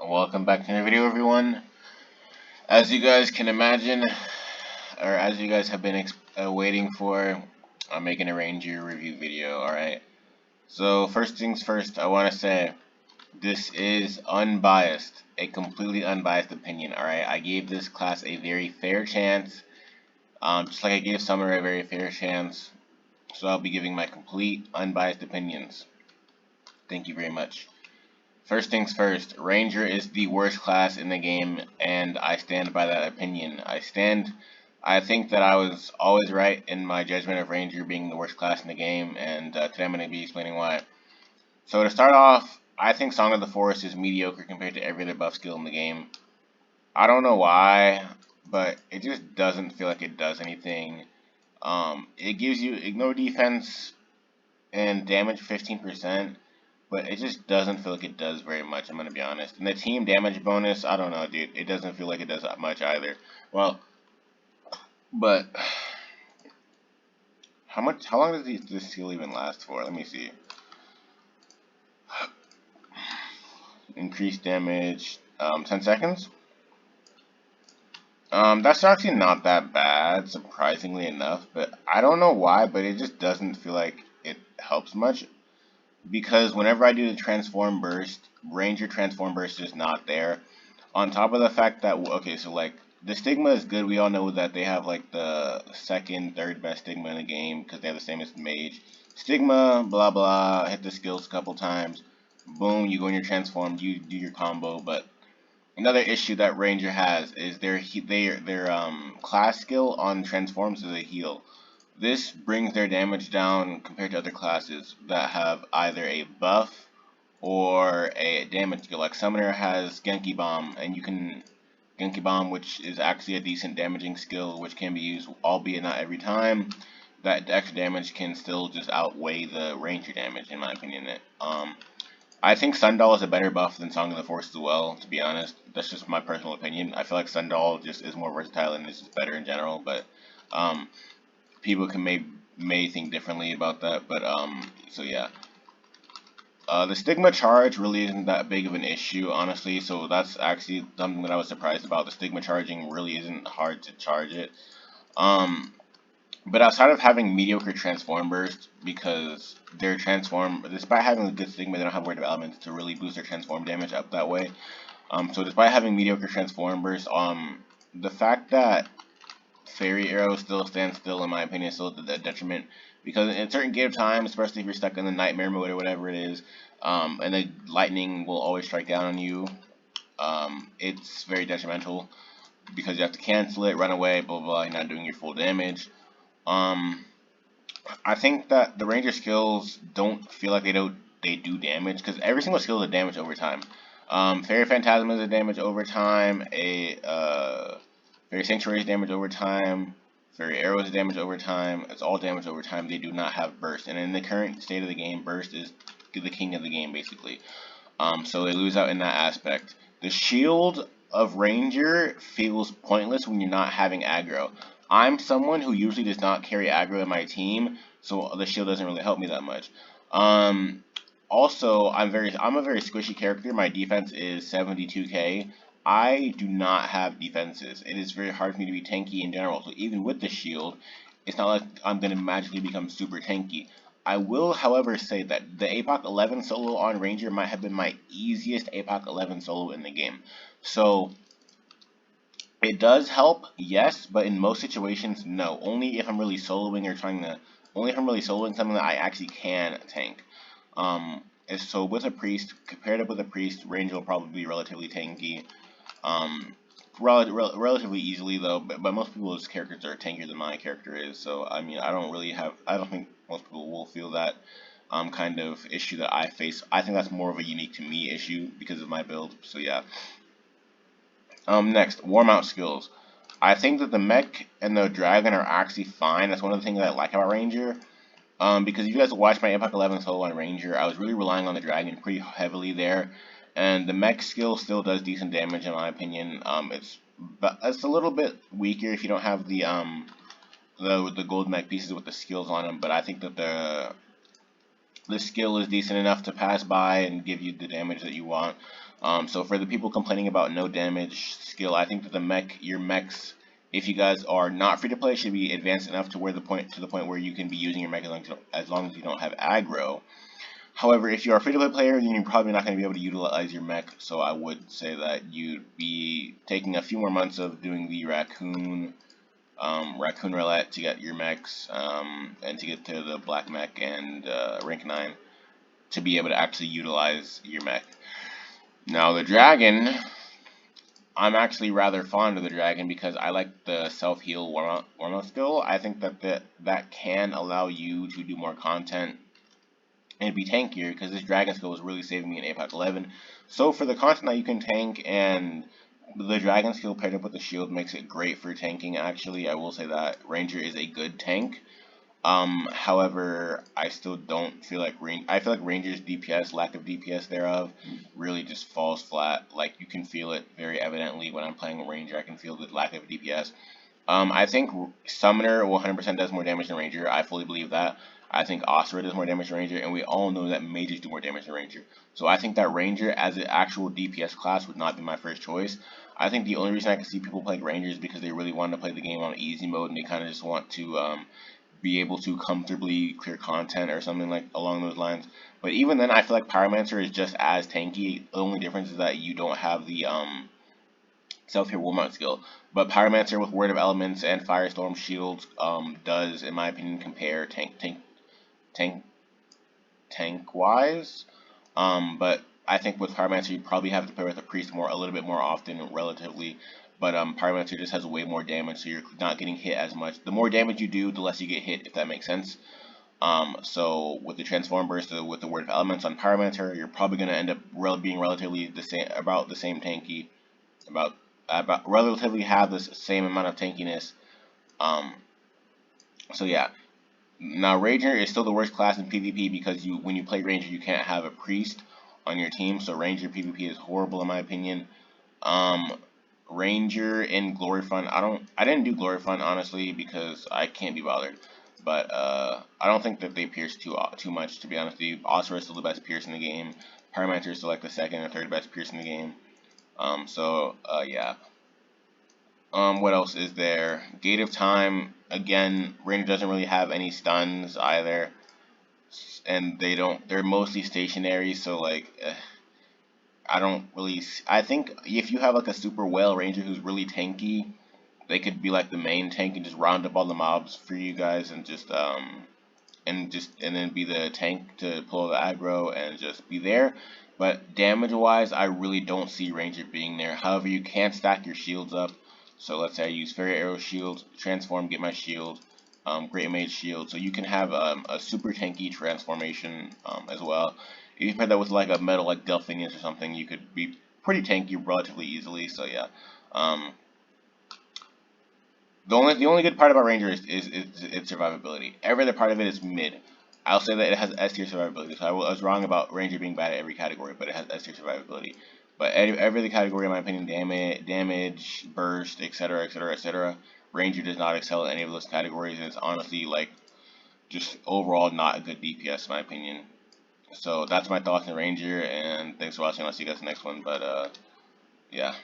Welcome back to the video, everyone. As you guys can imagine, or as you guys have been waiting for, I'm making a Ranger review video. Alright, so first things first, I want to say this is unbiased, a completely unbiased opinion. Alright, I gave this class a very fair chance, just like I gave Summer a very fair chance, so I'll be giving my complete unbiased opinions. Thank you very much. First things first, Ranger is the worst class in the game, and I stand by that opinion. I think that I was always right in my judgment of Ranger being the worst class in the game, and today I'm going to be explaining why. So to start off, I think Song of the Forest is mediocre compared to every other buff skill in the game. I don't know why, but it just doesn't feel like it does anything. It gives you ignore defense and damage 15%. But it just doesn't feel like it does very much, I'm going to be honest. And the team damage bonus, I don't know, dude. It doesn't feel like it does that much either. Well, but how long does this skill even last for? Let me see. Increased damage, 10 seconds? That's actually not that bad, surprisingly enough. But I don't know why, but it just doesn't feel like it helps much. Because whenever I do the transform burst, Ranger transform burst is not there. On top of the fact that, okay, so like the stigma is good. We all know that they have like the second, third best stigma in the game because they have the same as mage. Stigma, blah blah. Hit the skills a couple times. Boom, you go in your transform. You do your combo. But another issue that Ranger has is their class skill on transforms is a heal. This brings their damage down compared to other classes that have either a buff or a damage skill. Like Summoner has Genki Bomb, and you can Genki Bomb, which is actually a decent damaging skill, which can be used, albeit not every time. That extra damage can still just outweigh the Ranger damage, in my opinion. I think Sundoll is a better buff than Song of the Forest as well, to be honest. That's just my personal opinion. I feel like Sundoll just is more versatile and is just better in general, but um, people may think differently about that, but so yeah. The stigma charge really isn't that big of an issue, honestly, so that's actually something that I was surprised about. The stigma charging really isn't hard to charge it. Um, but outside of having mediocre transform burst, because their transform, despite having a good stigma, they don't have word development to really boost their transform damage up that way. So despite having mediocre transform burst, the fact that Fairy Arrow still stands still, in my opinion, is still a detriment. Because in certain game times, especially if you're stuck in the nightmare mode or whatever it is, and the lightning will always strike down on you, it's very detrimental. Because you have to cancel it, run away, blah blah blah, you're not doing your full damage. Um, I think that the Ranger skills don't feel like they do damage, because every single skill is a damage over time. Fairy Phantasm is a damage over time, Fairy Sanctuary is damage over time. Fairy Arrow is damage over time. It's all damage over time. They do not have burst. And in the current state of the game, burst is the king of the game, basically. So they lose out in that aspect. The shield of Ranger feels pointless when you're not having aggro. I'm someone who usually does not carry aggro in my team, so the shield doesn't really help me that much. Also, I'm a very squishy character. My defense is 72k. I do not have defenses. It is very hard for me to be tanky in general. So even with the shield, it's not like I'm going to magically become super tanky. I will, however, say that the APOC 11 solo on Ranger might have been my easiest APOC 11 solo in the game. So it does help, yes, but in most situations, no. Only if I'm really soloing or only if I'm really soloing something that I actually can tank. So with a priest, compared up with a priest, Ranger will probably be relatively tanky. Relatively easily though, but most people's characters are tankier than my character is. So I mean, I don't think most people will feel that kind of issue that I face. I think that's more of a unique to me issue because of my build. So yeah. Next, warm out skills. I think that the mech and the dragon are actually fine. That's one of the things that I like about Ranger. Because if you guys watched my Epoch 11 solo on Ranger, I was really relying on the dragon pretty heavily there, and the mech skill still does decent damage in my opinion. It's a little bit weaker if you don't have the gold mech pieces with the skills on them, but I think that the skill is decent enough to pass by and give you the damage that you want. So for the people complaining about no damage skill, I think that your mechs, if you guys are not free to play, should be advanced enough to the point where you can be using your mech as long as you don't have aggro. However, if you are a free to play player, then you're probably not going to be able to utilize your mech. So I would say that you'd be taking a few more months of doing the Raccoon Roulette to get your mechs, and to get to the Black Mech and rank 9 to be able to actually utilize your mech. Now the Dragon, I'm actually rather fond of the Dragon because I like the self-heal warm-up skill. I think that can allow you to do more content and be tankier, because this Dragon skill was really saving me in Apex 11. So for the content that you can tank, and the Dragon skill paired up with the shield makes it great for tanking. Actually, I will say that Ranger is a good tank. However, I still don't feel like I feel like Ranger's DPS, lack of DPS thereof, really just falls flat. Like, you can feel it very evidently when I'm playing a Ranger. I can feel the lack of DPS. I think Summoner 100% does more damage than Ranger. I fully believe that. I think Osra does more damage than Ranger, and we all know that Mages do more damage than Ranger. So I think that Ranger as an actual DPS class would not be my first choice. I think the only reason I can see people playing Ranger is because they really want to play the game on easy mode, and they kind of just want to be able to comfortably clear content or something like along those lines. But even then, I feel like Pyromancer is just as tanky. The only difference is that you don't have the self-heal warm-up skill. But Pyromancer with Word of Elements and Firestorm Shields does, in my opinion, compare tank-wise. But I think with Pyromancer, you probably have to play with a Priest a little bit more often, relatively. But Pyromancer just has way more damage, so you're not getting hit as much. The more damage you do, the less you get hit, if that makes sense. So with the Transform Burst, with the Word of Elements on Pyromancer, you're probably going to end up being relatively about the same tanky, about relatively have the same amount of tankiness. So yeah. Now Ranger is still the worst class in PvP because when you play Ranger, you can't have a Priest on your team. So Ranger PvP is horrible in my opinion. Ranger in Glory Front, I didn't do Glory Front honestly because I can't be bothered. But I don't think that they pierce too much, to be honest with you. Osra is still the best pierce in the game. Pyromancer is still like the second or third best pierce in the game. Yeah. What else is there? Gate of Time, again, Ranger doesn't really have any stuns either. And they're mostly stationary, so like, I think if you have like a super whale Ranger who's really tanky, they could be like the main tank and just round up all the mobs for you guys and and then be the tank to pull the aggro and just be there. But damage wise, I really don't see Ranger being there. However, you can stack your shields up. So let's say I use Fairy Arrow Shield, Transform, get my shield, Great Mage Shield. So you can have a super tanky transformation as well. If you pair that with like a metal like Delphinius or something, you could be pretty tanky relatively easily. So yeah. The only good part about Ranger is its survivability. Every other part of it is mid. I'll say that it has S tier survivability. So I was wrong about Ranger being bad at every category, but it has S tier survivability. But every other category, in my opinion, damage, burst, etc., etc., etc., Ranger does not excel in any of those categories, and it's honestly like just overall not a good DPS, in my opinion. So that's my thoughts on Ranger, and thanks for watching. I'll see you guys in the next one. But yeah.